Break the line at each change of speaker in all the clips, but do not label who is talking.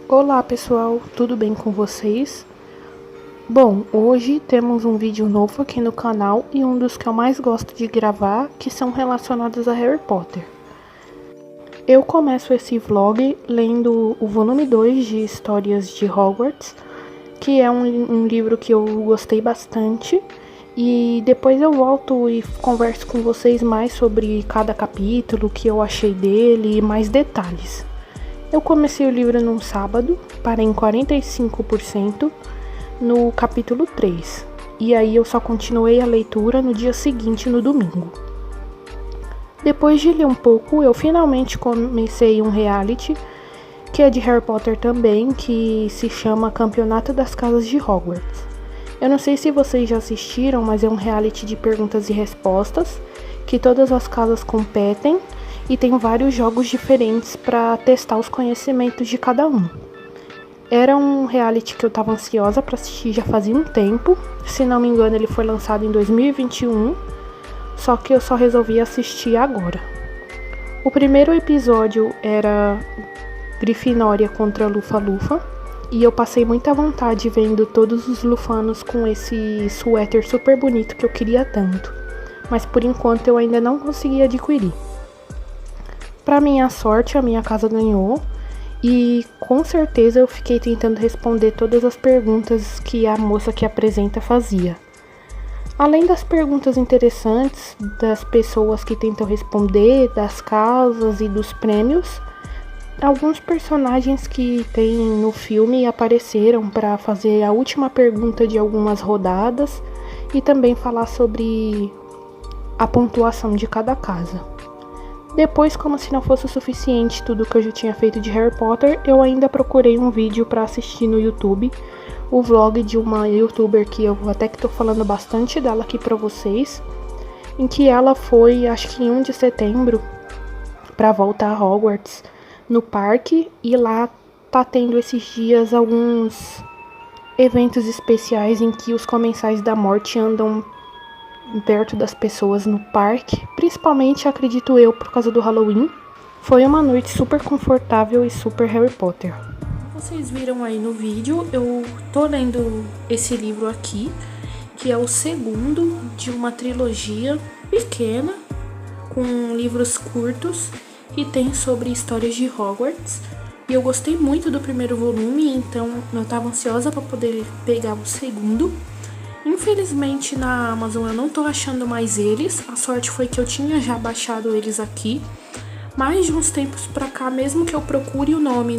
Olá pessoal, tudo bem com vocês? Bom, hoje temos um vídeo novo aqui no canal e um dos que eu mais gosto de gravar, que são relacionados a Harry Potter. Eu começo esse vlog lendo o volume 2 de Histórias de Hogwarts, que é um livro que eu gostei bastante, e depois eu volto e converso com vocês mais sobre cada capítulo, o que eu achei dele e mais detalhes. Eu comecei o livro num sábado, parei em 45% no capítulo 3, e aí eu só continuei a leitura no dia seguinte, no domingo. Depois de ler um pouco, eu finalmente comecei um reality, que é de Harry Potter também, que se chama Campeonato das Casas de Hogwarts. Eu não sei se vocês já assistiram, mas é um reality de perguntas e respostas, que todas as casas competem, e tem vários jogos diferentes para testar os conhecimentos de cada um. Era um reality que eu estava ansiosa para assistir já fazia um tempo, se não me engano ele foi lançado em 2021, só que eu só resolvi assistir agora. O primeiro episódio era Grifinória contra Lufa-Lufa, e eu passei muita vontade vendo todos os lufanos com esse suéter super bonito que eu queria tanto, mas por enquanto eu ainda não consegui adquirir. Para minha sorte, a minha casa ganhou e com certeza eu fiquei tentando responder todas as perguntas que a moça que apresenta fazia. Além das perguntas interessantes das pessoas que tentam responder, das casas e dos prêmios, alguns personagens que tem no filme apareceram para fazer a última pergunta de algumas rodadas e também falar sobre a pontuação de cada casa. Depois, como se não fosse o suficiente tudo que eu já tinha feito de Harry Potter, eu ainda procurei um vídeo para assistir no YouTube, o vlog de uma youtuber que eu até que tô falando bastante dela aqui para vocês, em que ela foi, acho que em 1 de setembro, para voltar a Hogwarts no parque, e lá tá tendo esses dias alguns eventos especiais em que os Comensais da Morte andam perto das pessoas no parque, principalmente, acredito eu, por causa do Halloween. Foi uma noite super confortável e super Harry Potter. Vocês viram aí no vídeo, eu tô lendo esse livro aqui, que é o segundo de uma trilogia pequena, com livros curtos, e tem sobre histórias de Hogwarts. E eu gostei muito do primeiro volume, então eu tava ansiosa para poder pegar o segundo. Infelizmente na Amazon eu não tô achando mais eles, a sorte foi que eu tinha já baixado eles aqui, mas de uns tempos pra cá, mesmo que eu procure o nome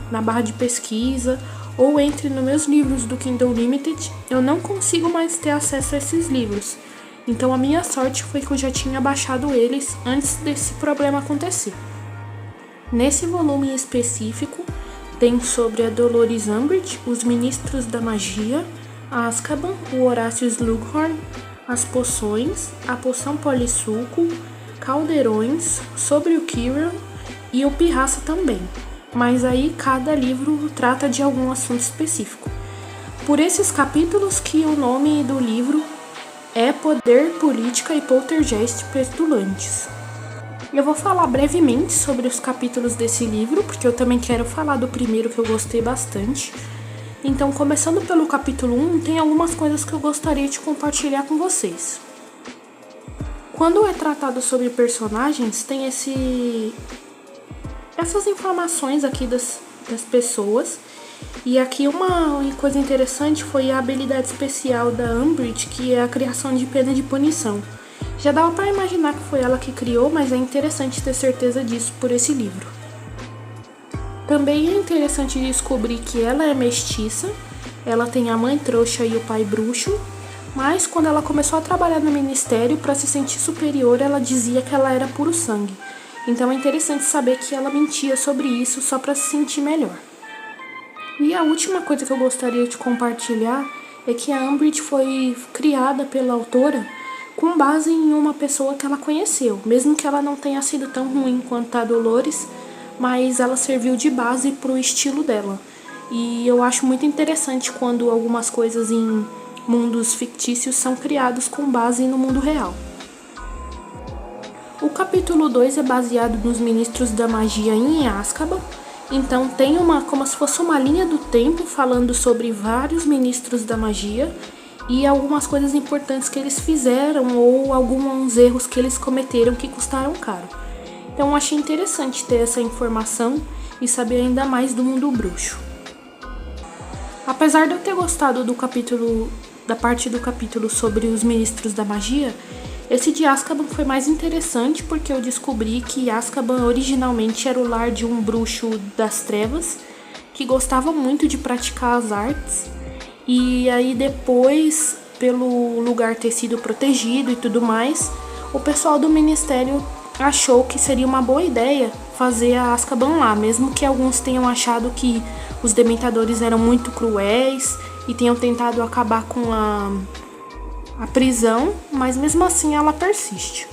na barra de pesquisa ou entre nos meus livros do Kindle Unlimited, eu não consigo mais ter acesso a esses livros. Então a minha sorte foi que eu já tinha baixado eles antes desse problema acontecer. Nesse volume específico tem sobre a Dolores Umbridge, os Ministros da Magia, Azkaban, o Horácio Slughorn, as poções, a poção polissuco, caldeirões, sobre o Quirrell e o Pirraça também, mas aí cada livro trata de algum assunto específico. Por esses capítulos que o nome do livro é Poder, Política e Poltergeist Petulantes. Eu vou falar brevemente sobre os capítulos desse livro, porque eu também quero falar do primeiro que eu gostei bastante. Então, começando pelo capítulo 1, tem algumas coisas que eu gostaria de compartilhar com vocês. Quando é tratado sobre personagens, tem essas informações aqui das pessoas. E aqui uma coisa interessante foi a habilidade especial da Umbridge, que é a criação de pena de punição. Já dava para imaginar que foi ela que criou, mas é interessante ter certeza disso por esse livro. Também é interessante descobrir que ela é mestiça, ela tem a mãe trouxa e o pai bruxo, mas quando ela começou a trabalhar no ministério, para se sentir superior, ela dizia que ela era puro sangue. Então é interessante saber que ela mentia sobre isso só para se sentir melhor. E a última coisa que eu gostaria de compartilhar é que a Umbridge foi criada pela autora com base em uma pessoa que ela conheceu, mesmo que ela não tenha sido tão ruim quanto a Dolores, mas ela serviu de base para o estilo dela. E eu acho muito interessante quando algumas coisas em mundos fictícios são criados com base no mundo real. O capítulo 2 é baseado nos Ministros da Magia em Azkaban, Então tem como se fosse uma linha do tempo falando sobre vários ministros da magia e algumas coisas importantes que eles fizeram ou alguns erros que eles cometeram que custaram caro. Então eu achei interessante ter essa informação e saber ainda mais do mundo bruxo. Apesar de eu ter gostado da parte do capítulo sobre os ministros da magia, esse de Azkaban foi mais interessante porque eu descobri que Azkaban originalmente era o lar de um bruxo das trevas que gostava muito de praticar as artes, e aí depois, pelo lugar ter sido protegido e tudo mais, o pessoal do ministério achou que seria uma boa ideia fazer a Azkaban lá, mesmo que alguns tenham achado que os dementadores eram muito cruéis e tenham tentado acabar com a prisão, mas mesmo assim ela persiste.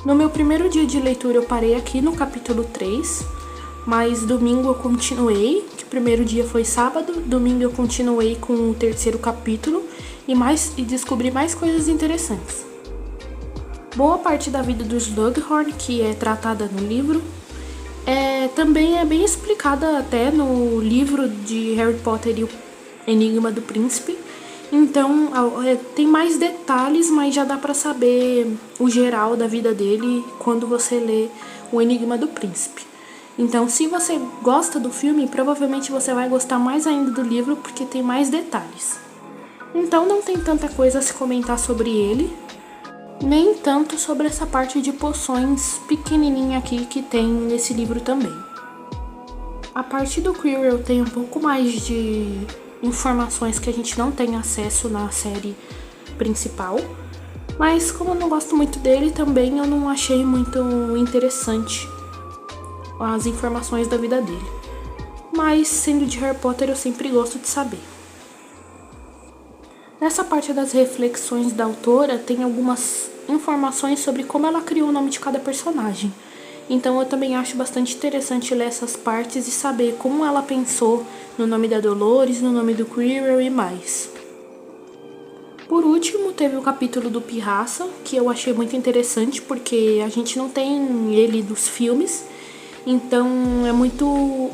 No meu primeiro dia de leitura eu parei aqui no capítulo 3, mas domingo eu continuei, que o primeiro dia foi sábado, domingo eu continuei com o terceiro capítulo e descobri mais coisas interessantes. Boa parte da vida do Slughorn, que é tratada no livro, também é bem explicada até no livro de Harry Potter e o Enigma do Príncipe. Então tem mais detalhes, mas já dá pra saber o geral da vida dele quando você lê o Enigma do Príncipe. Então se você gosta do filme, provavelmente você vai gostar mais ainda do livro porque tem mais detalhes. Então não tem tanta coisa a se comentar sobre ele, nem tanto sobre essa parte de poções pequenininha aqui que tem nesse livro também. A parte do Quirrell tem um pouco mais de informações que a gente não tem acesso na série principal, mas como eu não gosto muito dele também, eu não achei muito interessante as informações da vida dele. Mas sendo de Harry Potter eu sempre gosto de saber. Nessa parte das reflexões da autora tem algumas informações sobre como ela criou o nome de cada personagem. Então eu também acho bastante interessante ler essas partes e saber como ela pensou no nome da Dolores, no nome do Quirrell e mais. Por último, teve o capítulo do Pirraça, que eu achei muito interessante porque a gente não tem ele dos filmes, então é muito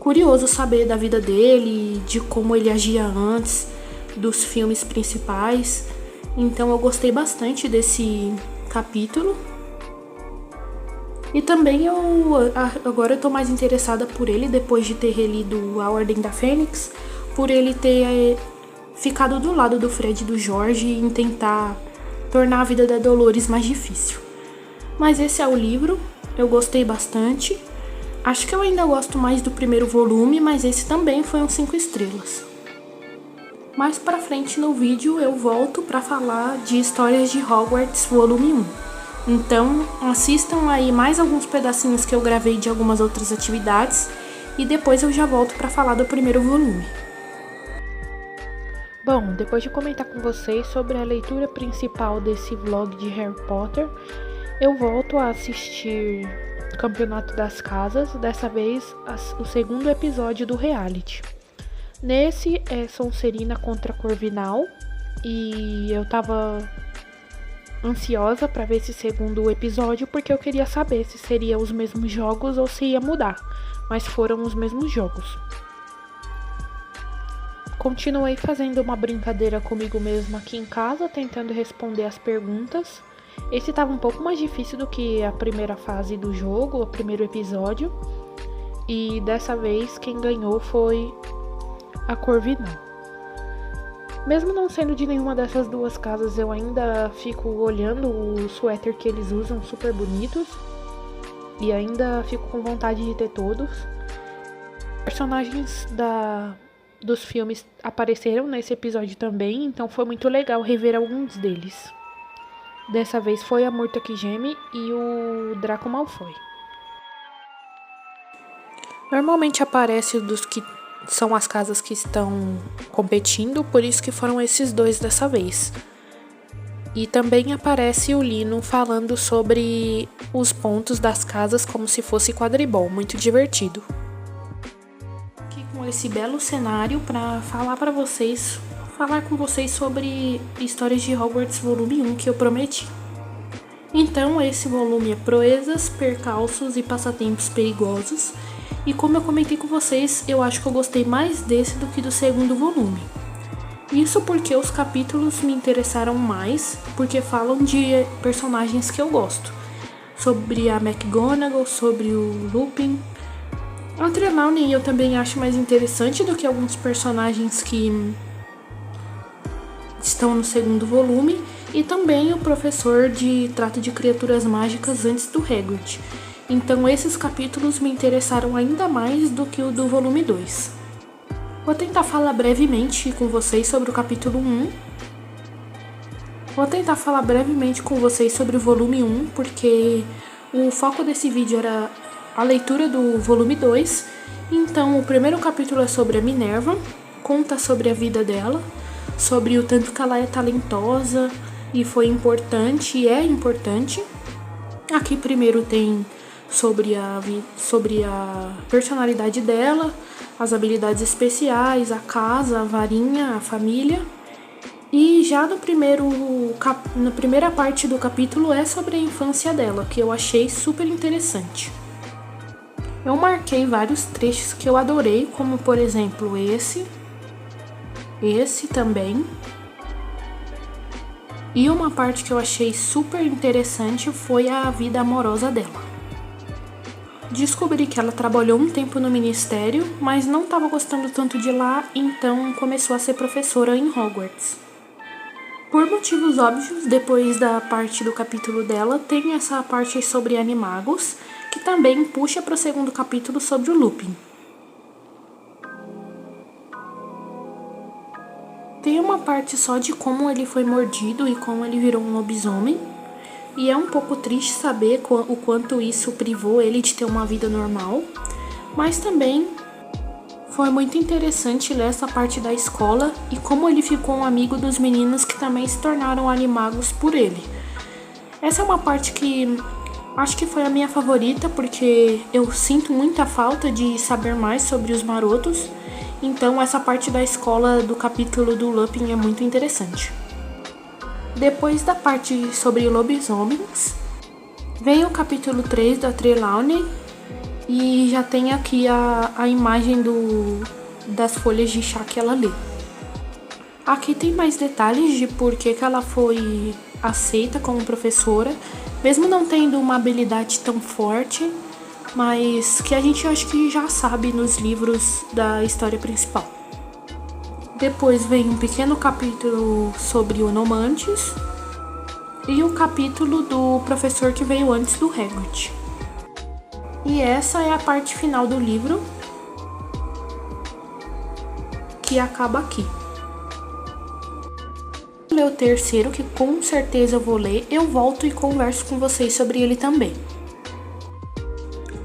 curioso saber da vida dele, de como ele agia antes dos filmes principais. Então eu gostei bastante desse capítulo. E também agora eu tô mais interessada por ele depois de ter relido A Ordem da Fênix, por ele ter ficado do lado do Fred e do Jorge em tentar tornar a vida da Dolores mais difícil. Mas esse é o livro, eu gostei bastante. Acho que eu ainda gosto mais do primeiro volume, mas esse também foi um 5 estrelas. Mais pra frente no vídeo eu volto pra falar de Histórias de Hogwarts volume 1. Então assistam aí mais alguns pedacinhos que eu gravei de algumas outras atividades e depois eu já volto pra falar do primeiro volume. Bom, depois de comentar com vocês sobre a leitura principal desse vlog de Harry Potter, eu volto a assistir Campeonato das Casas, dessa vez o segundo episódio do reality. Nesse é Sonserina contra Corvinal e eu tava ansiosa pra ver esse segundo episódio porque eu queria saber se seria os mesmos jogos ou se ia mudar, mas foram os mesmos jogos. Continuei fazendo uma brincadeira comigo mesma aqui em casa, tentando responder as perguntas. Esse tava um pouco mais difícil do que a primeira fase do jogo, o primeiro episódio, e dessa vez quem ganhou foi a Corvinal. Mesmo não sendo de nenhuma dessas duas casas, eu ainda fico olhando o suéter que eles usam, super bonitos, e ainda fico com vontade de ter todos. Personagens dos filmes apareceram nesse episódio também, então foi muito legal rever alguns deles. Dessa vez foi a Murta que Geme e o Draco Malfoy. Normalmente aparece dos que são as casas que estão competindo, por isso que foram esses dois dessa vez. E também aparece o Lino falando sobre os pontos das casas como se fosse quadribol, muito divertido. Aqui com esse belo cenário para falar com vocês sobre Histórias de Hogwarts volume 1 que eu prometi. Então esse volume é Proezas, Percalços e Passatempos Perigosos. E como eu comentei com vocês, eu acho que eu gostei mais desse do que do segundo volume. Isso porque os capítulos me interessaram mais, porque falam de personagens que eu gosto. Sobre a McGonagall, sobre o Lupin. A Trelawney eu também acho mais interessante do que alguns personagens que estão no segundo volume. E também o professor de trato de criaturas mágicas antes do Hagrid. Então esses capítulos me interessaram ainda mais do que o do volume 2. Vou tentar falar brevemente com vocês sobre o capítulo 1. Vou tentar falar brevemente com vocês sobre o volume 1, porque o foco desse vídeo era a leitura do volume 2. Então o primeiro capítulo é sobre a Minerva, conta sobre a vida dela, sobre o tanto que ela é talentosa e foi importante e é importante. Aqui primeiro tem sobre a personalidade dela, as habilidades especiais, a casa, a varinha, a família. E já na primeira parte do capítulo é sobre a infância dela, que eu achei super interessante. Eu marquei vários trechos que eu adorei, como por exemplo esse também. E uma parte que eu achei super interessante foi a vida amorosa dela. Descobri que ela trabalhou um tempo no ministério, mas não estava gostando tanto de lá, então começou a ser professora em Hogwarts. Por motivos óbvios, depois da parte do capítulo dela, tem essa parte sobre animagos, que também puxa para o segundo capítulo sobre o Lupin. Tem uma parte só de como ele foi mordido e como ele virou um lobisomem. E é um pouco triste saber o quanto isso privou ele de ter uma vida normal. Mas também foi muito interessante ler essa parte da escola e como ele ficou um amigo dos meninos que também se tornaram animagos por ele. Essa é uma parte que acho que foi a minha favorita, porque eu sinto muita falta de saber mais sobre os marotos. Então essa parte da escola do capítulo do Lupin é muito interessante. Depois da parte sobre lobisomens, vem o capítulo 3 da Trelawney e já tem aqui a imagem das folhas de chá que ela lê. Aqui tem mais detalhes de por que ela foi aceita como professora, mesmo não tendo uma habilidade tão forte, mas que a gente acho que já sabe nos livros da história principal. Depois vem um pequeno capítulo sobre Onomantes e o capítulo do professor que veio antes do Hagrid. E essa é a parte final do livro, que acaba aqui. Vou ler o terceiro, que com certeza eu vou ler, eu volto e converso com vocês sobre ele também.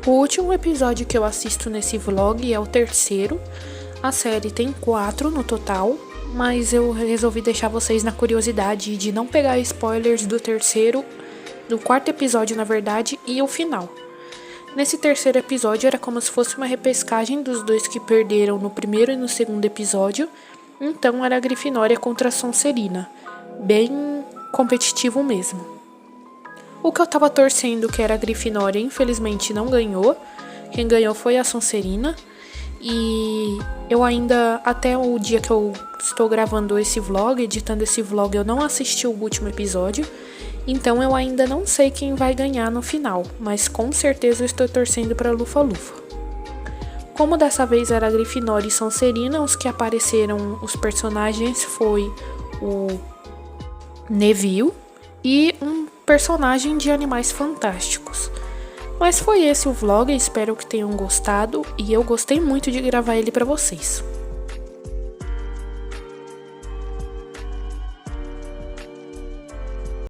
O último episódio que eu assisto nesse vlog é o terceiro. A série tem 4 no total, mas eu resolvi deixar vocês na curiosidade de não pegar spoilers do quarto episódio na verdade, e o final. Nesse terceiro episódio era como se fosse uma repescagem dos dois que perderam no primeiro e no segundo episódio, então era a Grifinória contra a Sonserina, bem competitivo mesmo. O que eu tava torcendo, que era a Grifinória, infelizmente não ganhou, quem ganhou foi a Sonserina. E eu ainda, até o dia que eu estou gravando esse vlog, editando esse vlog, eu não assisti o último episódio. Então eu ainda não sei quem vai ganhar no final, mas com certeza eu estou torcendo para Lufa-Lufa. Como dessa vez era Grifinória e Sonserina, os que apareceram, os personagens, foi o Neville e um personagem de Animais Fantásticos. Mas foi esse o vlog, espero que tenham gostado e eu gostei muito de gravar ele para vocês.